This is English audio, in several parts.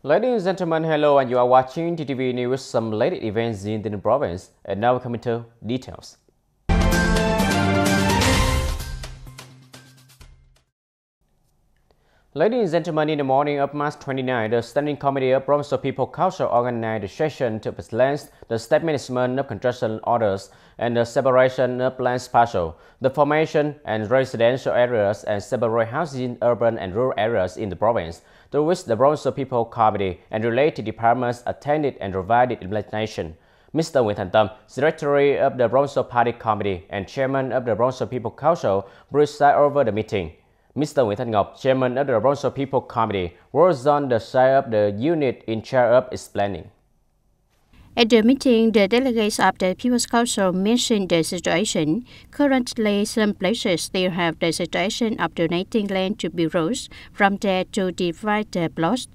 Ladies and gentlemen, hello, and you are watching TTV News, some latest events in the province. And now coming to details. Ladies and gentlemen, in the morning of March 29, the Standing Committee of Provincial People Council organized a session to balance the state management of construction orders and the separation of land parcels, the formation and residential areas, and separate housing urban and rural areas in the province, to which the Provincial People Committee and related departments attended and provided explanation. Mr. Nguyễn Thành Tâm, Secretary of the Provincial Party Committee and Chairman of the Provincial People Council, presided over the meeting. Mr. Nguyễn Thanh Ngọc, Chairman of the Provincial People Committee, was on the side of the unit in charge of explaining. At the meeting, the delegates of the People's Council mentioned the situation. Currently, some places still have the situation of donating land to bureaus from there to divide the plots.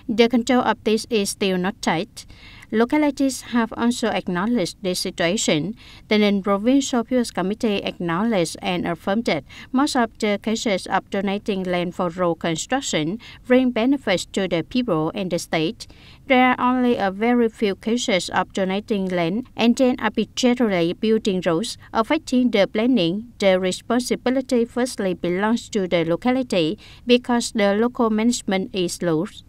The control of this is still not tight. Localities have also acknowledged this situation. The non-provincial People's Committee acknowledged and affirmed that most of the cases of donating land for road construction bring benefits to the people and the state. There are only a very few cases of donating land and then arbitrarily building roads, affecting the planning. The responsibility firstly belongs to the locality because the local management is loose.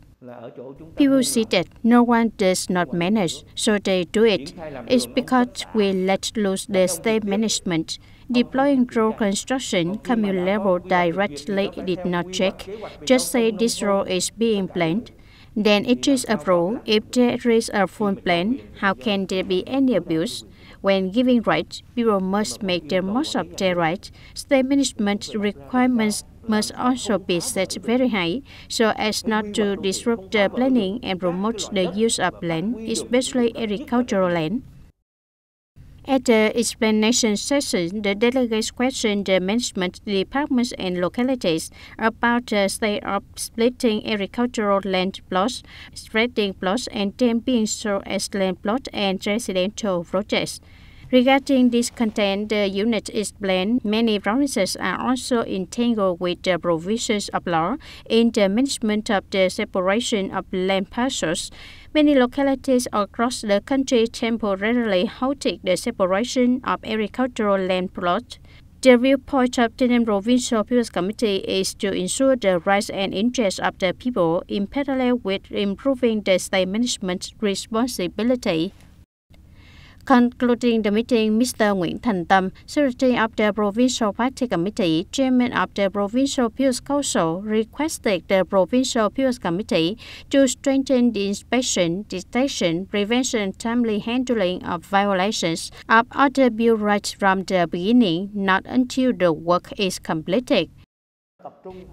People see that no one does not manage, so they do it. It's because we let loose the state management. Deploying road construction, commune level directly did not check. Just say this road is being planned. Then it is a rule. If there is a full plan, how can there be any abuse? When giving rights, people must make the most of their rights. State management requirements must also be set very high so as not to disrupt the planning and promote the use of land, especially agricultural land. At the explanation session, the delegates questioned the management departments and localities about the state of splitting agricultural land plots, spreading plots, and then being sold as land plots and residential projects. Regarding this content, the unit explained many provinces are also entangled with the provisions of law in the management of the separation of land parcels. Many localities across the country temporarily halted the separation of agricultural land plots. The viewpoint of the Provincial People's Committee is to ensure the rights and interests of the people in parallel with improving the state management responsibility. Concluding the meeting, Mr. Nguyễn Thành Tâm, Secretary of the Provincial Party Committee, Chairman of the Provincial People's Council, requested the Provincial People's Committee to strengthen the inspection, detection, prevention, and timely handling of violations of other bill rights from the beginning, not until the work is completed.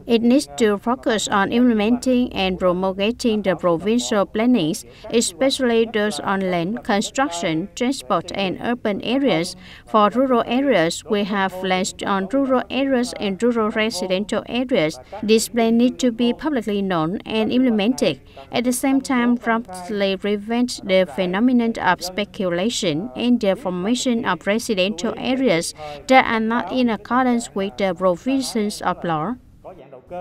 It needs to focus on implementing and promulgating the provincial plannings, especially those on land, construction, transport, and urban areas. For rural areas, we have plans on rural areas and rural residential areas. These plans need to be publicly known and implemented. At the same time, promptly prevent the phenomenon of speculation and the formation of residential areas that are not in accordance with the provisions of law.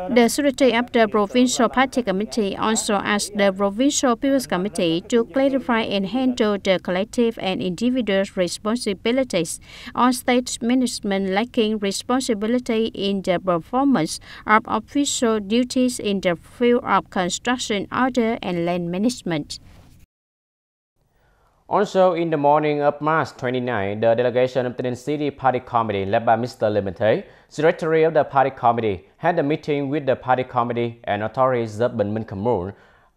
The Secretary of the Provincial Party Committee also asked the Provincial People's Committee to clarify and handle the collective and individual responsibilities on state management lacking responsibility in the performance of official duties in the field of construction order and land management. Also, in the morning of March 29, the delegation of the Tân City Party Committee, led by Mr. Lê Minh Thế, Secretary of the Party Committee, had a meeting with the Party Committee and authorities of Bình Minh Commune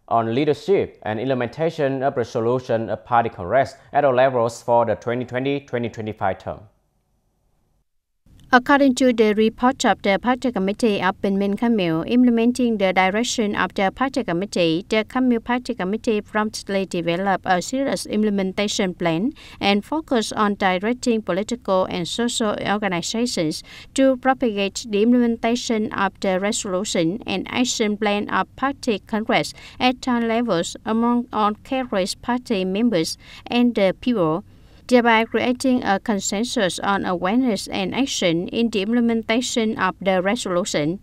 on leadership and implementation of resolution of Party Congress at all levels for the 2020-2025 term. According to the report of the Party Committee of Bình Minh Commune, implementing the direction of the Party Committee, the Commune Party Committee promptly developed a serious implementation plan and focused on directing political and social organizations to propagate the implementation of the resolution and action plan of Party Congress at all levels among all carried party members and the people, thereby creating a consensus on awareness and action in the implementation of the resolution.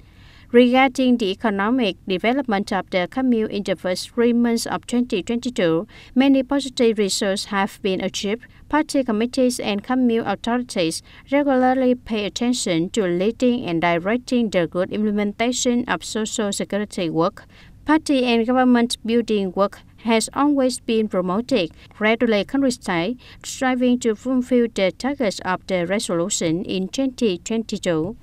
Regarding the economic development of the commune in the first 3 months of 2022, many positive results have been achieved. Party committees and commune authorities regularly pay attention to leading and directing the good implementation of social security work. Party and government building work has always been promoted gradually countryside, striving to fulfill the targets of the resolution in 2022.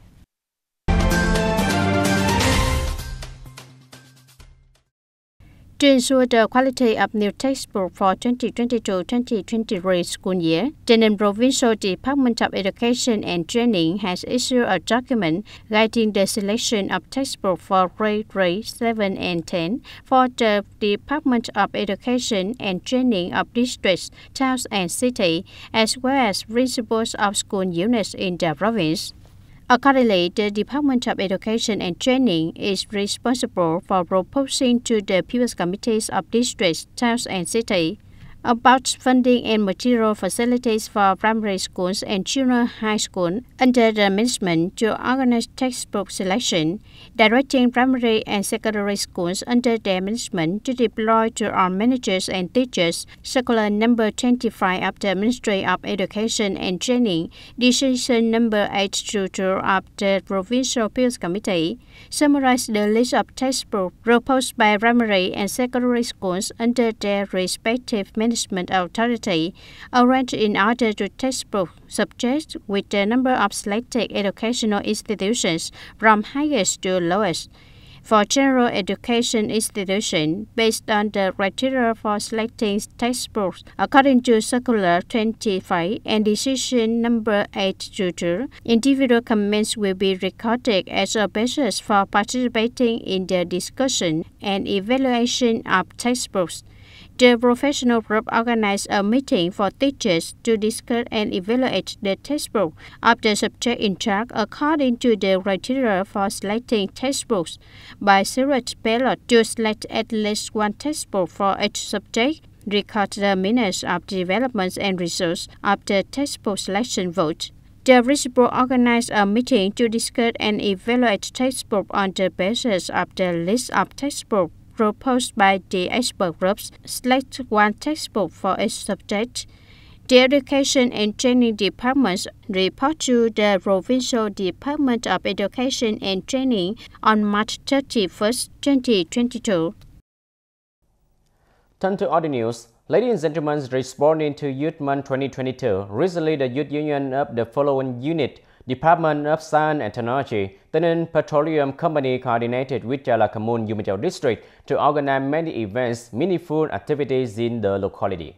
To ensure the quality of new textbook for 2022-2023 school year, the Provincial Department of Education and Training has issued a document guiding the selection of textbook for grade 7 and 10 for the Department of Education and Training of districts, towns and cities, as well as principals of school units in the province. Accordingly, the Department of Education and Training is responsible for proposing to the People's Committees of Districts, Towns and Cities about funding and material facilities for primary schools and junior high school under the management to organize textbook selection, directing primary and secondary schools under their management to deploy to all managers and teachers circular number 25 of the Ministry of Education and Training, decision number 822 of the Provincial People's Committee, summarize the list of textbooks proposed by primary and secondary schools under their respective management authority, arranged in order to textbook subjects with the number of selected educational institutions from highest to lowest. For general education institutions, based on the criteria for selecting textbooks according to Circular 25 and Decision number 822, individual comments will be recorded as a basis for participating in the discussion and evaluation of textbooks. The professional group organized a meeting for teachers to discuss and evaluate the textbook of the subject in charge according to the criteria for selecting textbooks by separate ballot to select at least one textbook for each subject, record the minutes of developments and results of the textbook selection vote. The principal organized a meeting to discuss and evaluate textbook on the basis of the list of textbooks proposed by the expert groups, select one textbook for each subject. The Education and Training Departments report to the Provincial Department of Education and Training on March 31st, 2022. Turn to other news. Ladies and gentlemen, responding to Youth Month 2022, recently the Youth Union of the following unit, Department of Science and Technology, Tân Petroleum Company coordinated with Jalakamun Umajau District to organize many events, meaningful activities in the locality.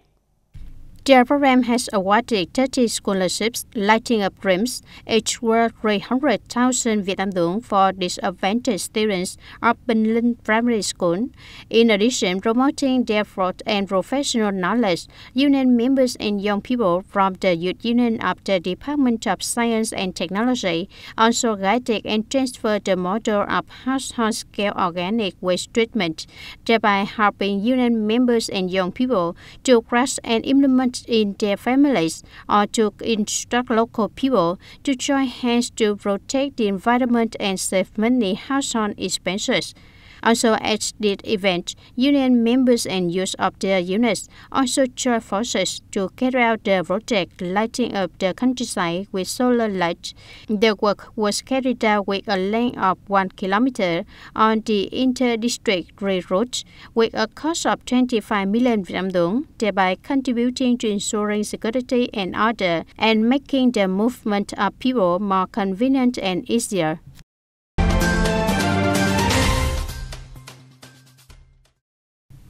The program has awarded 30 scholarships, lighting up dreams, each worth 300,000 Vietnam dong for disadvantaged students of Bình Linh Primary School. In addition, promoting their growth and professional knowledge, union members and young people from the Youth Union of the Department of Science and Technology also guided and transferred the model of household scale organic waste treatment, thereby helping union members and young people to grasp and implement in their families or to instruct local people to join hands to protect the environment and save money household expenses. Also at this event, union members and youth of their units also joined forces to carry out the project lighting up the countryside with solar lights. The work was carried out with a length of 1 kilometer on the inter-district railroad with a cost of 25 million Vietnam dong, thereby contributing to ensuring security and order and making the movement of people more convenient and easier.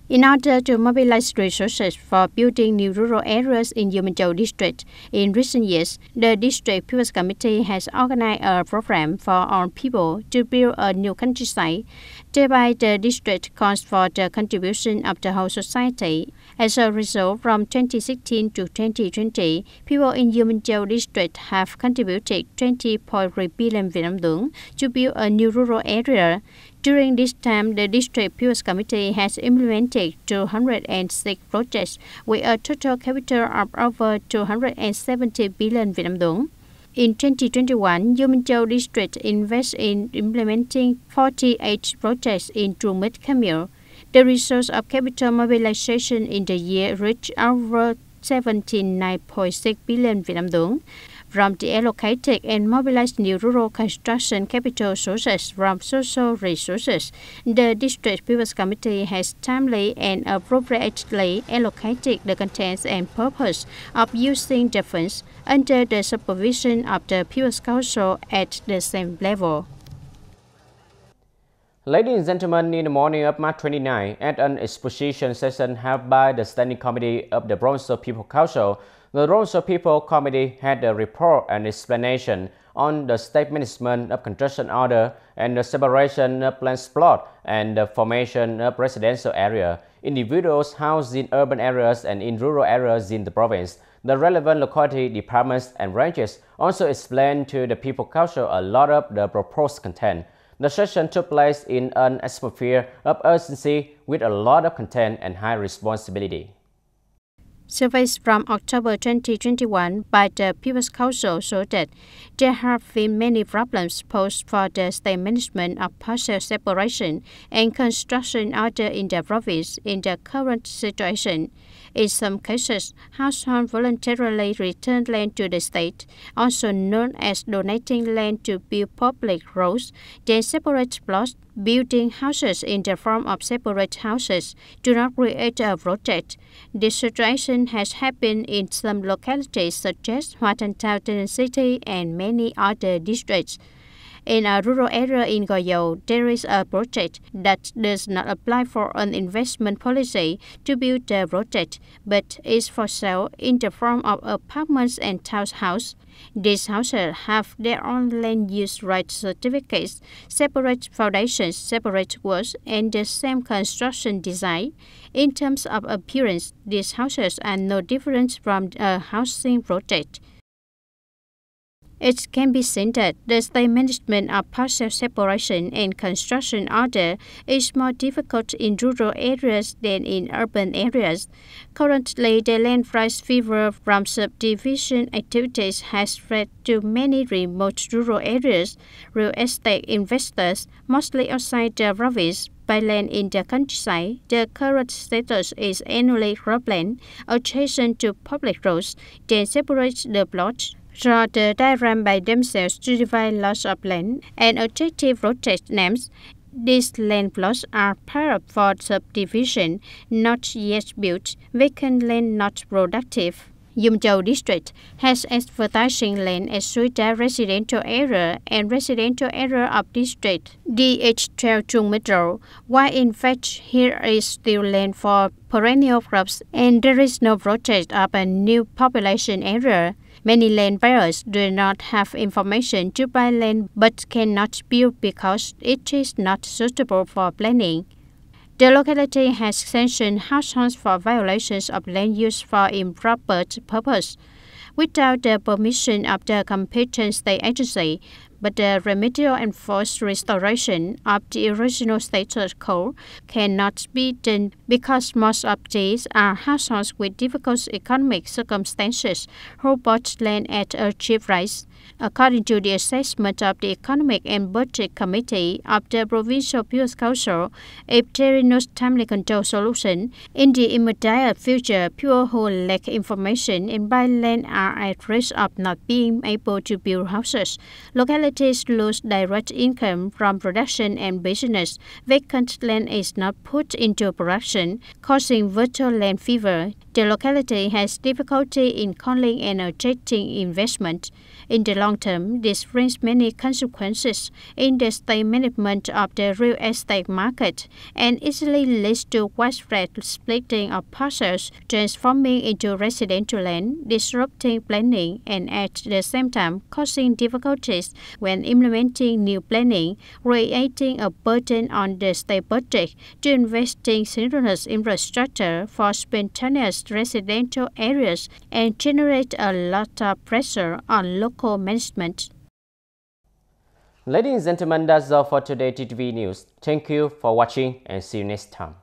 In order to mobilize resources for building new rural areas in Umajau District, in recent years, the District People's Committee has organized a program for all people to build a new countryside. Thereby, the district calls for the contribution of the whole society. As a result, from 2016 to 2020, people in Umajau District have contributed 20.3 billion Vietnam dong to build a new rural area. During this time, the District People's Committee has implemented 206 projects with a total capital of over 270 billion Vietnam dong. In 2021, U Minh Châu District invested in implementing 48 projects in Trung Mít Khmer Miệng. The resource of capital mobilization in the year reached over 79.6 billion Vietnam dong. From the allocated and mobilized new rural construction capital sources from social resources, the District People's Committee has timely and appropriately allocated the contents and purpose of using the funds under the supervision of the People's Council at the same level. Ladies and gentlemen, in the morning of March 29, at an exposition session held by the Standing Committee of the Provincial People Council, the Provincial People Committee had a report and explanation on the state management of construction order and the separation of land plot and the formation of residential area, individuals housed in urban areas and in rural areas in the province. The relevant locality departments and branches also explained to the People Council a lot of the proposed content. The session took place in an atmosphere of urgency with a lot of content and high responsibility. Surveys from October 2021 by the People's Council show that there have been many problems posed for the state management of partial separation and construction order in the province in the current situation. In some cases, households voluntarily return land to the state, also known as donating land to build public roads, then separate plots. Building houses in the form of separate houses do not create a project. This situation has happened in some localities such as Hoa Thanh Town City and many other districts. In a rural area in Gò Dầu, there is a project that does not apply for an investment policy to build the project, but is for sale in the form of apartments and townhouses. These houses have their own land use right certificates, separate foundations, separate walls, and the same construction design. In terms of appearance, these houses are no different from a housing project. It can be seen that the state management of partial separation and construction order is more difficult in rural areas than in urban areas. Currently, the land price fever from subdivision activities has spread to many remote rural areas. Real estate investors, mostly outside the province, buy land in the countryside. The current status is annually cropland adjacent to public roads, then separate the plots. Draw the diagram by themselves to divide lots of land and objective project names. These land plots are prepared for subdivision, not yet built, vacant land not productive. U Minh Châu District has advertising land as suitable residential area and residential area of district DH12 Trung Mít Road, while in fact here is still land for perennial crops and there is no project of a new population area. Many land buyers do not have information to buy land but cannot build because it is not suitable for planning. The locality has sanctioned households for violations of land use for improper purpose without the permission of the competent state agency, but the remedial and forced restoration of the original status quo cannot be done because most of these are households with difficult economic circumstances who bought land at a cheap price. According to the assessment of the Economic and Budget Committee of the Provincial People's Council, if there is no timely control solution, in the immediate future, people who lack information and buy land are at risk of not being able to build houses. Localities lose direct income from production and business. Vacant land is not put into production, causing virtual land fever. The locality has difficulty in calling and attracting investment. In the long term, this brings many consequences in the state management of the real estate market and easily leads to widespread splitting of parcels, transforming into residential land, disrupting planning, and at the same time causing difficulties when implementing new planning, creating a burden on the state budget to invest in synchronous infrastructure for spontaneous residential areas and generate a lot of pressure on local management. Ladies and gentlemen, that's all for today TTV News. Thank you for watching and see you next time.